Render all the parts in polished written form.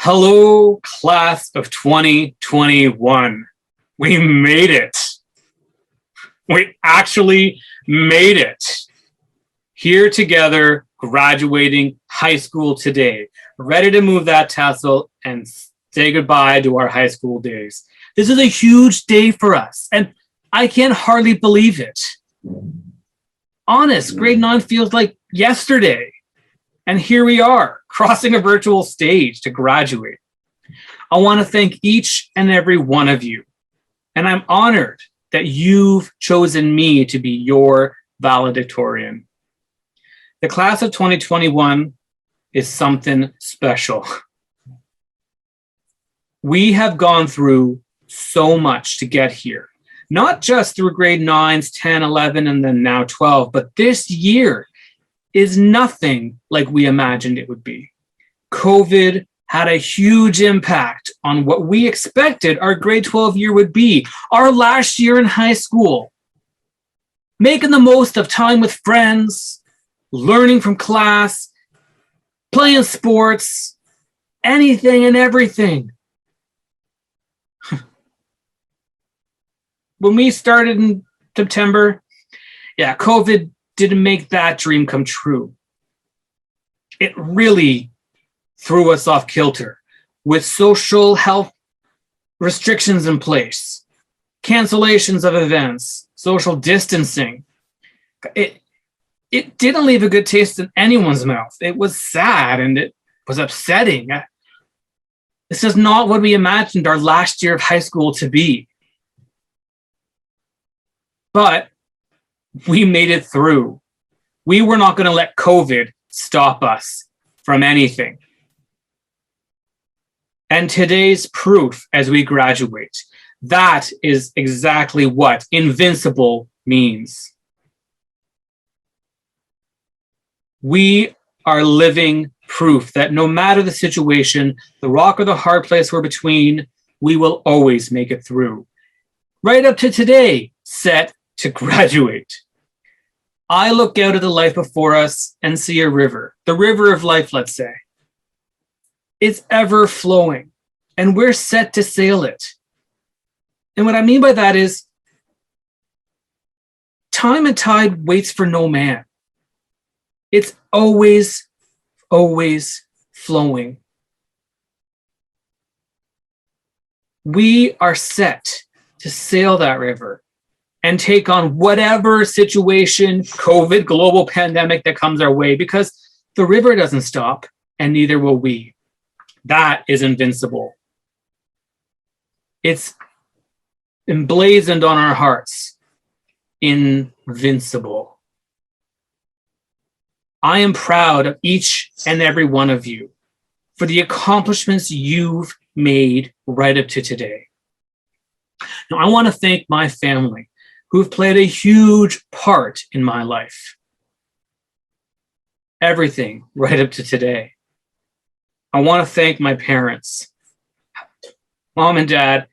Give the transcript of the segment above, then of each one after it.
Hello, class of 2021. We made it. We actually made it. Here together, graduating high school today, ready to move that tassel and say goodbye to our high school days. This is a huge day for us, and I can hardly believe it. Honest, grade 9 feels like yesterday. And here we are, crossing a virtual stage to graduate. I want to thank each and every one of you. And I'm honored that you've chosen me to be your valedictorian. The class of 2021 is something special. We have gone through so much to get here. Not just through grade 9s, 10, 11, and then now 12, but this year is nothing like we imagined it would be. COVID had a huge impact on what we expected our grade 12 year would be, our last year in high school. Making the most of time with friends, learning from class, playing sports, anything and everything. When we started in September, COVID didn't make that dream come true. It really threw us off kilter with social health restrictions in place, cancellations of events, social distancing. It didn't leave a good taste in anyone's mouth. It was sad and it was upsetting. This is not what we imagined our last year of high school to be. But we made it through. We were not going to let COVID stop us from anything. And today's proof as we graduate, that is exactly what invincible means. We are living proof that no matter the situation, the rock or the hard place we're between, we will always make it through. Right up to today, set to graduate. I look out at the life before us and see a river, the river of life, let's say. It's ever flowing, and we're set to sail it. And what I mean by that is time and tide waits for no man. It's always, always flowing. We are set to sail that river and take on whatever situation, COVID, global pandemic that comes our way, because the river doesn't stop and neither will we. That is invincible. It's emblazoned on our hearts. Invincible. I am proud of each and every one of you for the accomplishments you've made right up to today. Now, I want to thank my family, who've played a huge part in my life. Everything right up to today. I want to thank my parents. Mom and Dad,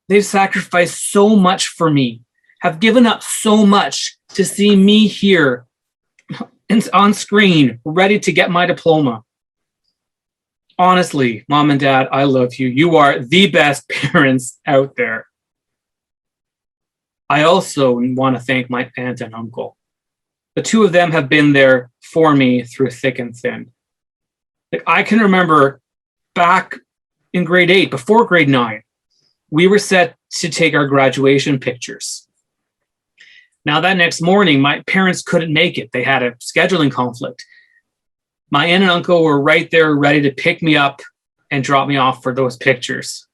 they've sacrificed so much for me, have given up so much to see me here on screen, ready to get my diploma. Honestly, Mom and Dad, I love you. You are the best parents out there. I also want to thank my aunt and uncle. The two of them have been there for me through thick and thin. I can remember back in grade 8, before grade 9, we were set to take our graduation pictures. Now that next morning, my parents couldn't make it. They had a scheduling conflict. My aunt and uncle were right there ready to pick me up and drop me off for those pictures.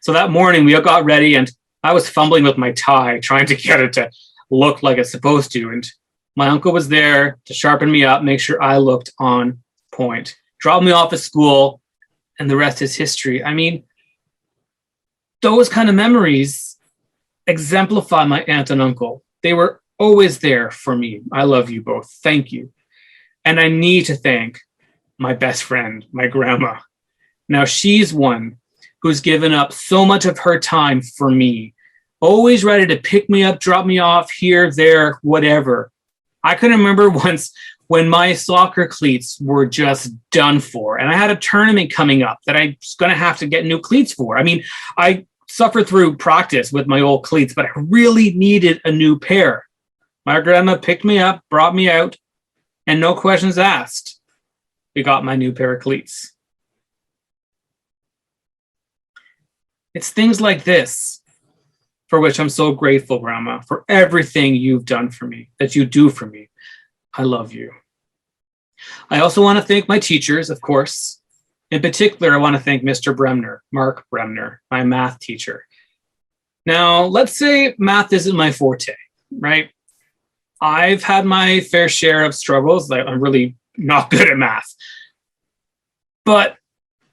So that morning we all got ready and I was fumbling with my tie, trying to get it to look like it's supposed to. And my uncle was there to sharpen me up, make sure I looked on point, drop me off at school, and the rest is history. I mean, those kind of memories exemplify my aunt and uncle. They were always there for me. I love you both. Thank you. And I need to thank my best friend, my grandma. Now, she's one who's given up so much of her time for me, always ready to pick me up, drop me off here, there, whatever. I can remember once when my soccer cleats were just done for, and I had a tournament coming up that I was going to have to get new cleats for. I mean, I suffered through practice with my old cleats, but I really needed a new pair. My grandma picked me up, brought me out, and no questions asked, we got my new pair of cleats. It's things like this for which I'm so grateful, Grandma, for everything you've done for me, that you do for me. I love you. I also want to thank my teachers, of course. In particular, I want to thank Mr. Bremner, Mark Bremner, my math teacher. Now, let's say math isn't my forte, right? I've had my fair share of struggles. I'm really not good at math. But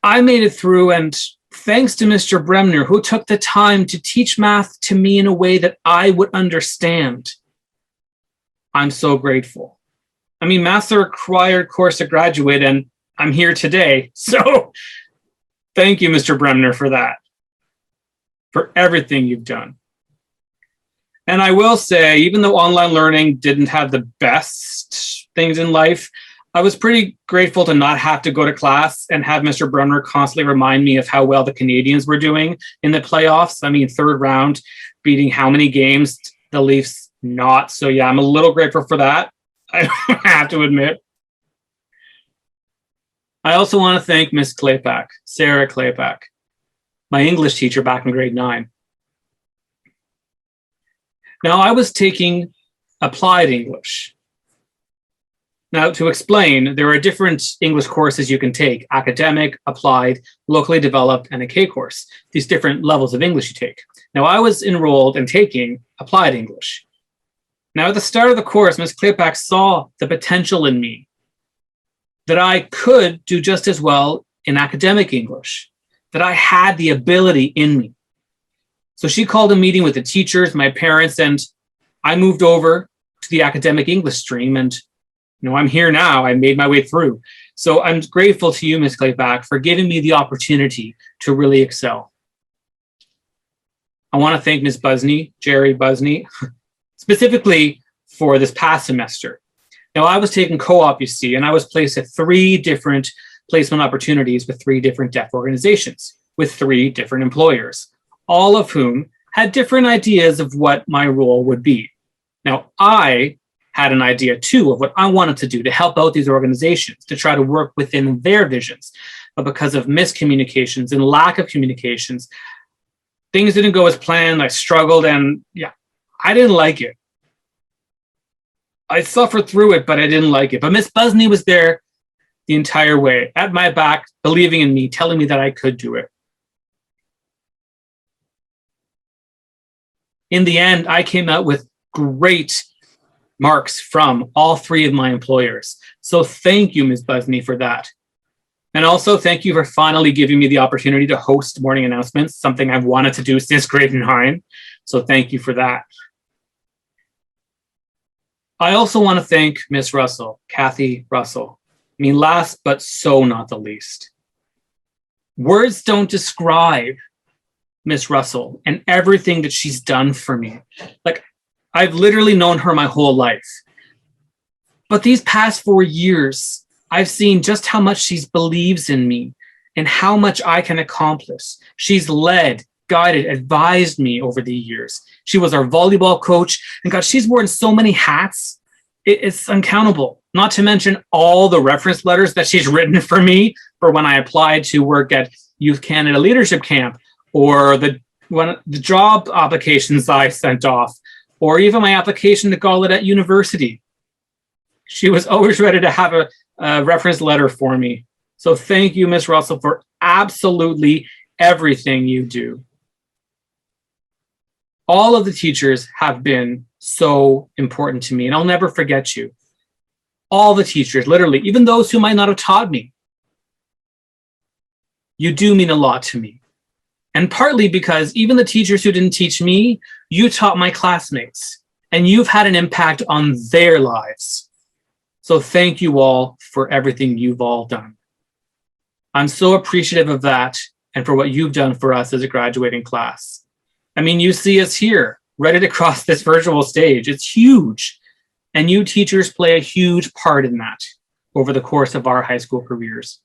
I made it through, and thanks to Mr. Bremner, who took the time to teach math to me in a way that I would understand, I'm so grateful. I mean, math's a required course to graduate, and I'm here today. So thank you, Mr. Bremner, for that, for everything you've done. And I will say, even though online learning didn't have the best things in life, I was pretty grateful to not have to go to class and have Mr. Bremner constantly remind me of how well the Canadians were doing in the playoffs. I mean, third round, beating how many games? The Leafs not. So yeah, I'm a little grateful for that, I have to admit. I also want to thank Miss Claypack, Sarah Claypack, my English teacher back in grade 9. Now, I was taking applied English. Now, to explain, there are different English courses you can take: academic, applied, locally developed, and a K course. These different levels of English you take. Now, I was enrolled in taking applied English. Now, at the start of the course, Ms. Claypack saw the potential in me, that I could do just as well in academic English, that I had the ability in me. So she called a meeting with the teachers, my parents, and I moved over to the academic English stream, and I'm here now. I made my way through. So I'm grateful to you, Ms. Claypack, for giving me the opportunity to really excel. I want to thank Ms. Busney, Jerry Busney, specifically for this past semester. Now, I was taking co-op, you see, and I was placed at 3 different placement opportunities with 3 different deaf organizations, with 3 different employers, all of whom had different ideas of what my role would be. Now, I had an idea too of what I wanted to do to help out these organizations, to try to work within their visions. But because of miscommunications and lack of communications, things didn't go as planned. I struggled, and yeah, I didn't like it. I suffered through it, but I didn't like it. But Miss Busney was there the entire way, at my back, believing in me, telling me that I could do it. In the end, I came out with great marks from all 3 of my employers. So thank you, Ms. Busney, for that. And also thank you for finally giving me the opportunity to host morning announcements, something I've wanted to do since grade 9. So thank you for that. I also want to thank Miss Russell, Kathy Russell. I mean, last but so not the least. Words don't describe Miss Russell and everything that she's done for me. Like, I've literally known her my whole life. But these past 4 years, I've seen just how much she believes in me and how much I can accomplish. She's led, guided, advised me over the years. She was our volleyball coach, and God, she's worn so many hats. It's uncountable. Not to mention all the reference letters that she's written for me for when I applied to work at Youth Canada Leadership Camp, or the job applications I sent off, or even my application to Gallaudet University. She was always ready to have a reference letter for me. So thank you, Ms. Russell, for absolutely everything you do. All of the teachers have been so important to me, and I'll never forget you. All the teachers, literally, even those who might not have taught me. You do mean a lot to me. And partly because even the teachers who didn't teach me, you taught my classmates, and you've had an impact on their lives. So thank you all for everything you've all done. I'm so appreciative of that and for what you've done for us as a graduating class. I mean, you see us here, ready to cross this virtual stage. It's huge. And you teachers play a huge part in that over the course of our high school careers.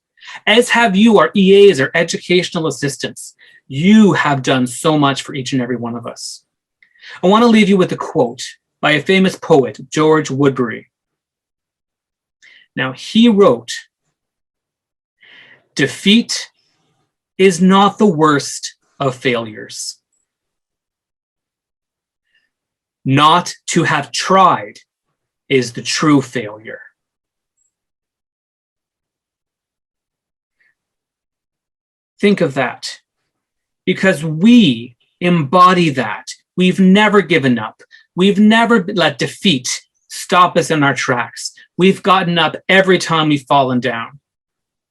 As have you, our EAs, our educational assistants. You have done so much for each and every one of us. I want to leave you with a quote by a famous poet, George Woodbury. Now, he wrote, "Defeat is not the worst of failures. Not to have tried is the true failure." Think of that, because we embody that. We've never given up. We've never let defeat stop us in our tracks. We've gotten up every time we've fallen down.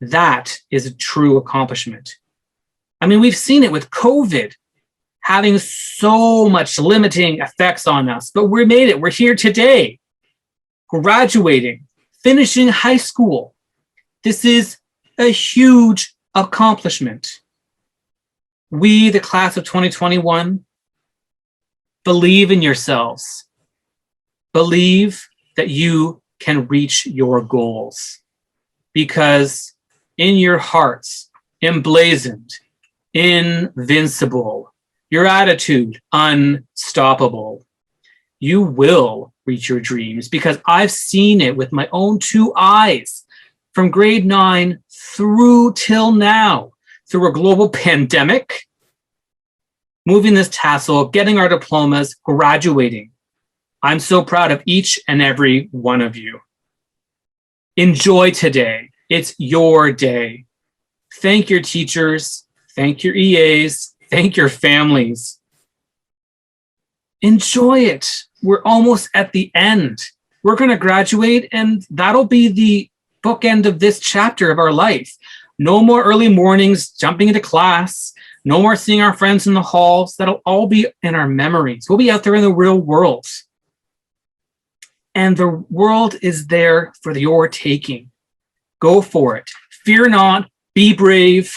That is a true accomplishment. I mean, we've seen it with COVID having so much limiting effects on us, but we made it. We're here today, graduating, finishing high school. This is a huge accomplishment. We, the class of 2021, believe in yourselves. Believe that you can reach your goals, because in your hearts, emblazoned, invincible, your attitude unstoppable, you will reach your dreams, because I've seen it with my own two eyes from grade 9 through till now, through a global pandemic, moving this tassel, getting our diplomas, graduating. I'm so proud of each and every one of you. Enjoy today. It's your day. Thank your teachers. Thank your EAs. Thank your families. Enjoy it. We're almost at the end. We're going to graduate, and that'll be the bookend of this chapter of our life. No more early mornings jumping into class. No more seeing our friends in the halls. That'll all be in our memories. We'll be out there in the real world. And the world is there for your taking. Go for it. Fear not. Be brave.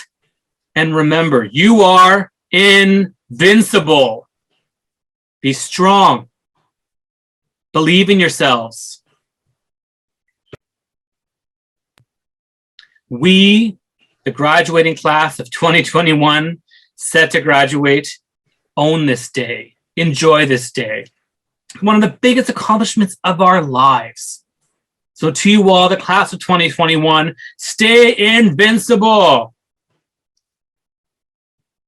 And remember, you are invincible. Be strong. Believe in yourselves. We, the graduating class of 2021, set to graduate, own this day. Enjoy this day. One of the biggest accomplishments of our lives. So to you all, the class of 2021, stay invincible.